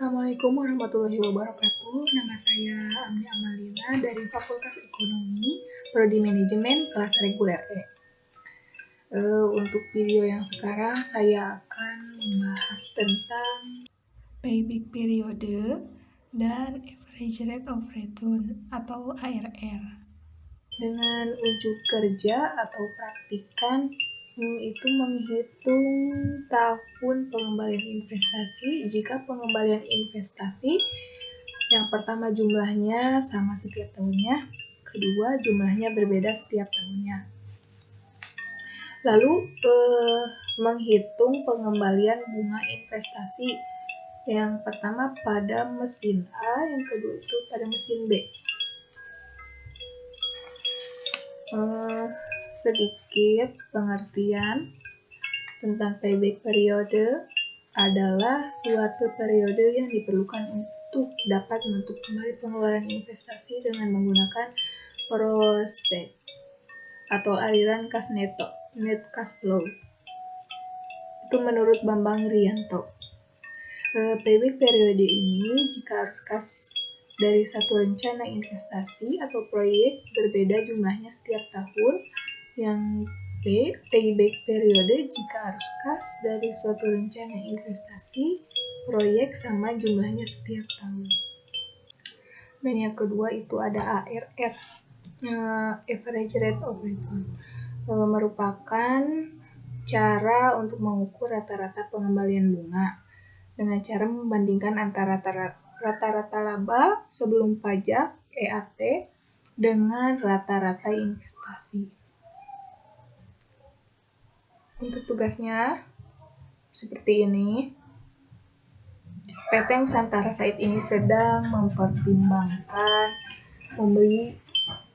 Assalamualaikum warahmatullahi wabarakatuh. Nama saya Amni Amalina dari Fakultas Ekonomi, Prodi Manajemen, kelas reguler E. Untuk video yang sekarang saya akan membahas tentang payback periode dan average rate of return atau ARR. Dengan ujuk kerja atau praktikan itu menghitung tahun pengembalian investasi. Jika pengembalian investasi yang pertama jumlahnya sama setiap tahunnya, kedua jumlahnya berbeda setiap tahunnya. Lalu menghitung pengembalian bunga investasi yang pertama pada mesin A, yang kedua itu pada mesin B. Sedikit pengertian tentang payback periode adalah suatu periode yang diperlukan untuk dapat menutup kembali pengeluaran investasi dengan menggunakan proses atau aliran kas neto, net cash flow. Itu menurut Bambang Rianto. Payback periode ini jika arus kas dari satu rencana investasi atau proyek berbeda jumlahnya setiap tahun. Yang B, payback periode jika arus kas dari suatu rencana investasi proyek sama jumlahnya setiap tahun. Dan yang kedua itu ada ARR, average rate of return, merupakan cara untuk mengukur rata-rata pengembalian bunga dengan cara membandingkan antara rata-rata laba sebelum pajak (EAT) dengan rata-rata investasi. Untuk tugasnya seperti ini. PT Nusantara saat ini sedang mempertimbangkan membeli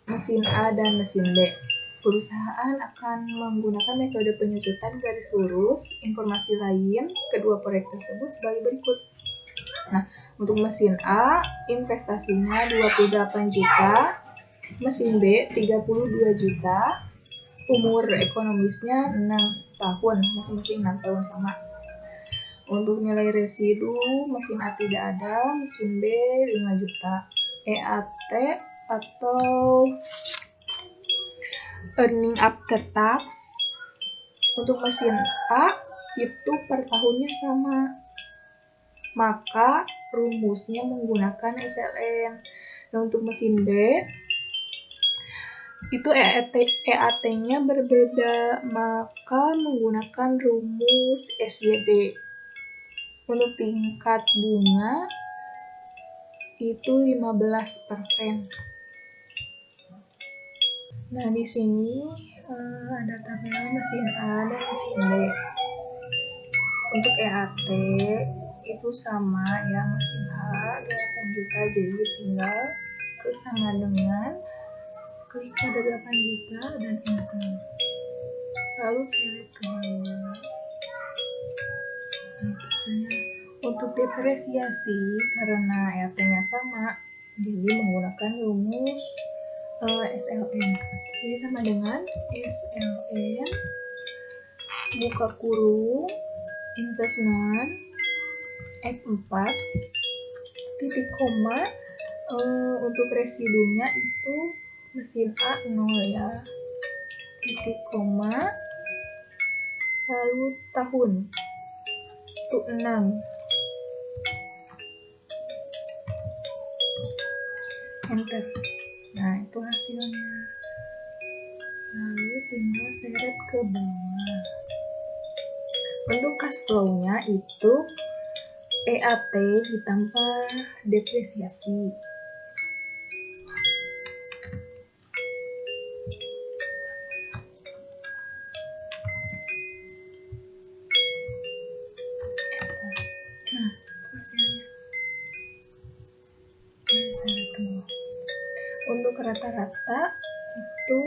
mesin A dan mesin B. Perusahaan akan menggunakan metode penyusutan garis lurus informasi lain kedua proyek tersebut sebagai berikut. Nah, untuk mesin A, investasinya 28 juta, mesin B 32 juta, umur ekonomisnya 6 tahun, masing-masing 6 tahun sama. Untuk nilai residu, mesin A tidak ada, mesin B 5 juta. EAT atau earning after tax untuk mesin A itu per tahunnya sama, maka rumusnya menggunakan SLN. Nah, untuk mesin B itu EAT-nya berbeda, maka menggunakan rumus SYD. Untuk tingkat bunga itu 15%. Nah, di sini ada tabel mesin A dan mesin B. Untuk EAT itu sama ya, mesin A 8 juta, jadi tinggal sama dengan klik pada 8 juta dan enter. Lalu select ke bawah. Untuk depresiasi karena EAT-nya sama, jadi menggunakan rumus SLN. Jadi sama dengan SLN buka kurung investment F4 titik koma, untuk residunya itu mesin A 0 ya, titik koma, lalu tahun itu 6, enter. Nah, itu hasilnya. Lalu tinggal seret ke bawah. Untuk cash flow-nya itu EAT ditambah depresiasi. Nah, hasilnya. Seret ke bawah. Untuk rata-rata itu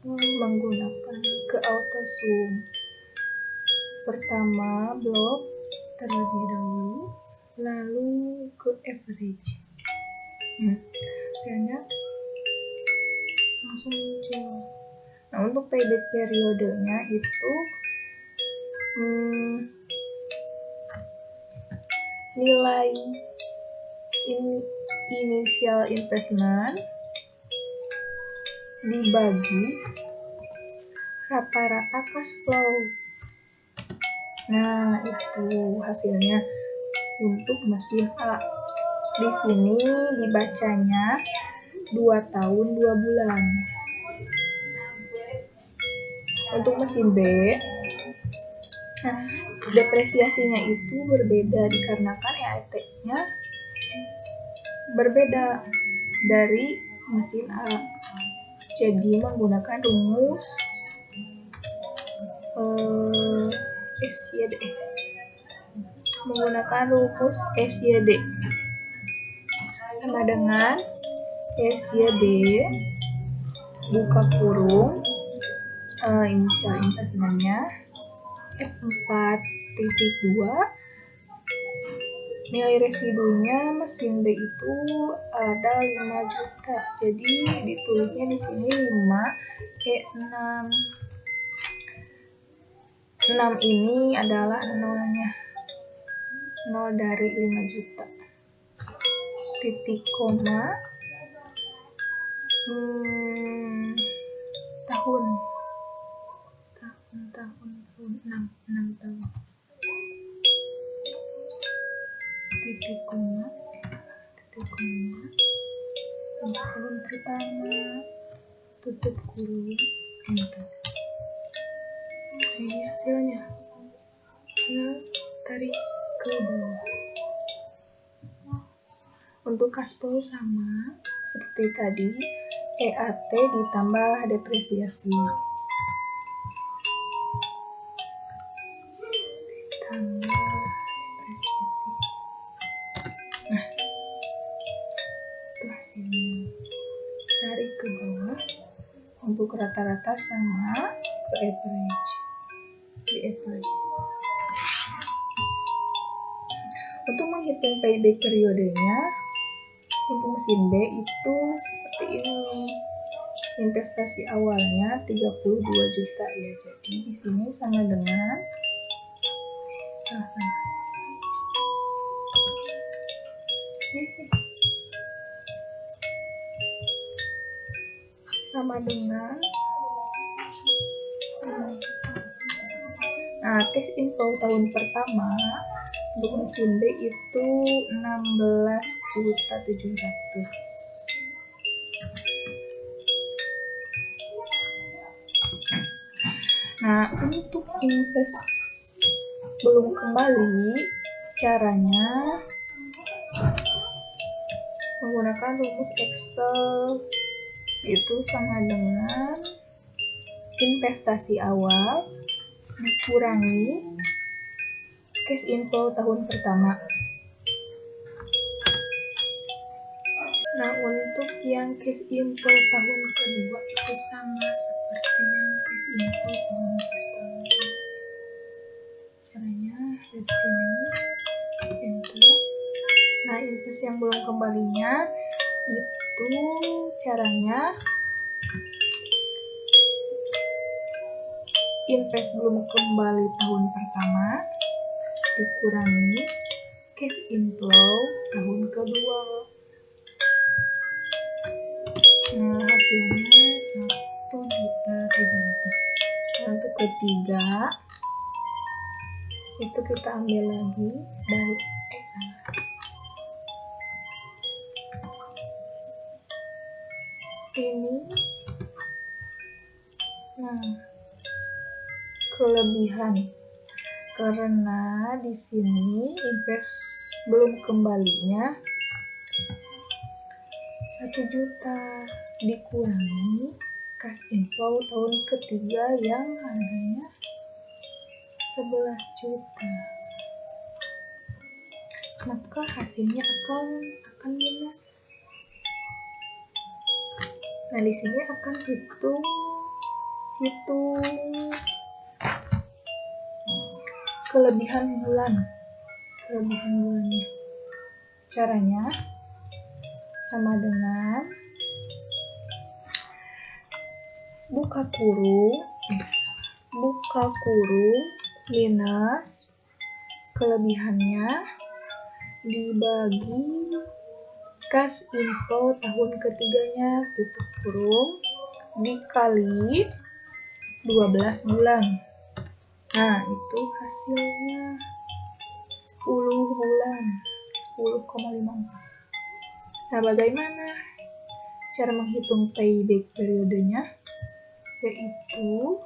menggunakan ke auto sum. Pertama blok terlebih dahulu, lalu ke average. Hasilnya langsung muncul. Nah, untuk payback periodenya itu nilai initial investment dibagi rata-rata cash flow. Nah, itu hasilnya untuk mesin A. Di sini dibacanya 2 tahun 2 bulan. Untuk mesin B, nah, depresiasinya itu berbeda dikarenakan EAT-nya berbeda dari mesin A. Jadi menggunakan rumus SYD. Menggunakan rumus SYD sama dengan SYD buka kurung inisial investmentnya F4.2, nilai residunya mesin B itu ada 5 juta. Jadi ditulisnya di sini 5 6 ini adalah nolnya, 0 dari 5 juta. Titik koma tahun 6 tahun. Titik koma tahun pertama, tutup kurung, enter. Ini hasilnya. Tarik ke bawah. Untuk cash flow sama seperti tadi, EAT ditambah depresiasi. Nah, itu hasilnya. Tarik ke bawah. Untuk rata-rata sama ke average. Di average. Untuk menghitung payback periodenya, untuk mesin B itu seperti ini. Investasi awalnya 32 juta ya. Jadi di sini sama dengan sama dengan cash inflow tahun pertama untuk mesin B itu 16.700.000. Nah, untuk invest belum kembali, caranya menggunakan rumus Excel, itu sama dengan investasi awal dikurangi cash inflow tahun pertama. Nah, untuk yang cash inflow tahun kedua itu sama seperti yang cash inflow tahun pertama. Caranya dari sini, enter. Nah, invest yang belum kembalinya itu caranya invest belum kembali tahun pertama dikurangi cash inflow tahun kedua. Nah, hasilnya 1.700.000. Nah, untuk ketiga itu kita ambil lagi dari sana. Ini, nah, kelebihan karena di sini invest belum kembalinya 1 juta dikurangi cash inflow tahun ketiga yang harganya 11 juta. Maka hasilnya akan minus. Nah, di sini akan hitung kelebihan bulannya. Caranya sama dengan buka kurung minus kelebihannya dibagi kas info tahun ketiganya tutup kurung dikali 12 bulan. Nah, itu hasilnya 10 bulan, 10,54. Nah, bagaimana cara menghitung payback periodenya? Yaitu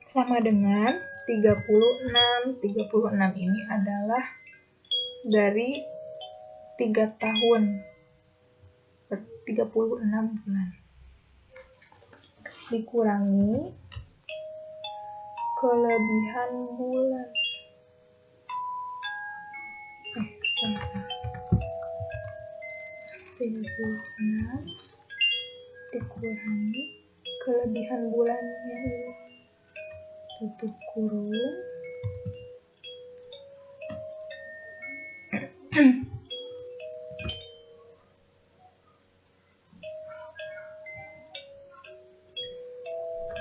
sama dengan 36. 36 ini adalah dari 3 tahun, 36 bulan. Dikurangi kelebihan bulan. Salah. 36 dikurangi kelebihan bulannya ini. Tutup kurung.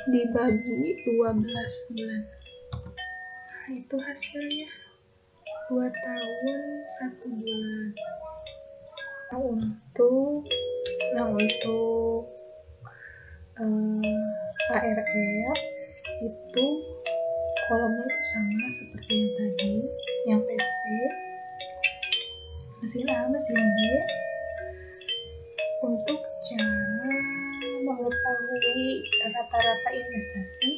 Dibagi 12 bulan. Nah, itu hasilnya 2 tahun 1 bulan. Nah, untuk ARR itu kolomnya itu sama seperti yang tadi, yang PP, mesin A, mesin B. Untuk cara mengetahui rata-rata investasi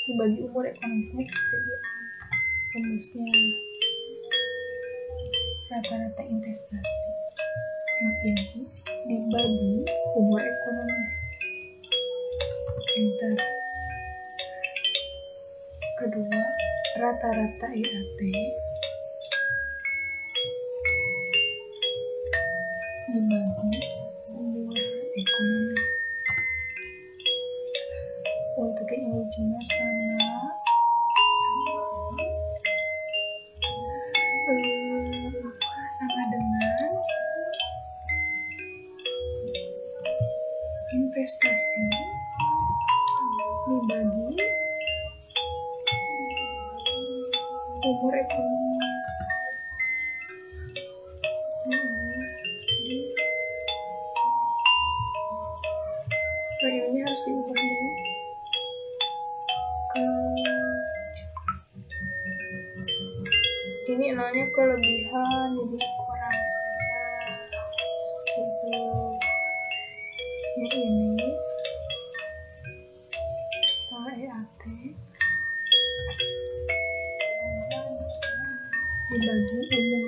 dibagi umur ekonomisnya seperti ini. Rumusnya rata-rata investasi ini dibagi umur ekonomis. Enter. Kedua, rata-rata EAT dibagi umur ekonomis. Untuk ini juga sama. Sama dengan investasi dibagi umur ekonomis. Ini harus diubah dulu ini nanya kelebihan, jadi kurang saja seperti itu. Ini EAT dibagi umur.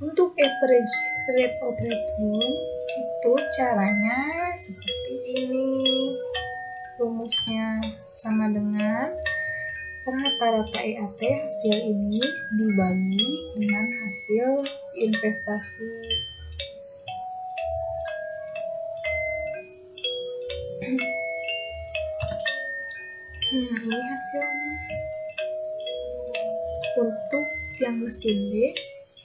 Untuk average rate of return itu caranya seperti ini. Rumusnya sama dengan rata-rata EAT hasil ini dibagi dengan hasil investasi. Ini hasilnya. Untuk yang mesin B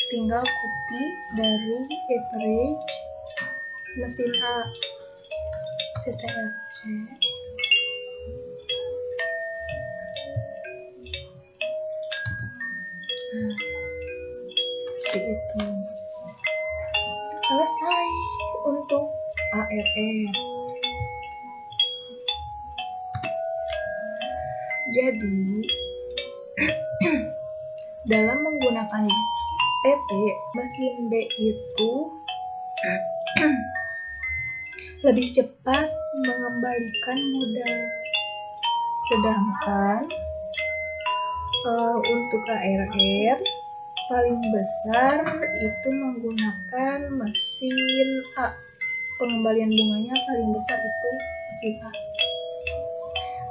tinggal copy dari average mesin A, CTRC. Seperti itu. Selesai untuk ARR. Jadi dalam menggunakan PP, mesin B itu lebih cepat mengembalikan modal. Sedangkan untuk ARR paling besar itu menggunakan mesin A. Pengembalian bunganya paling besar itu mesin A.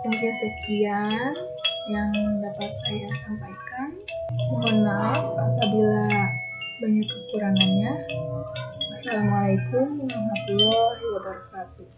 Mungkin sekian yang dapat saya sampaikan. Mohon maaf apabila banyak kekurangannya. Wassalamualaikum warahmatullahi wabarakatuh.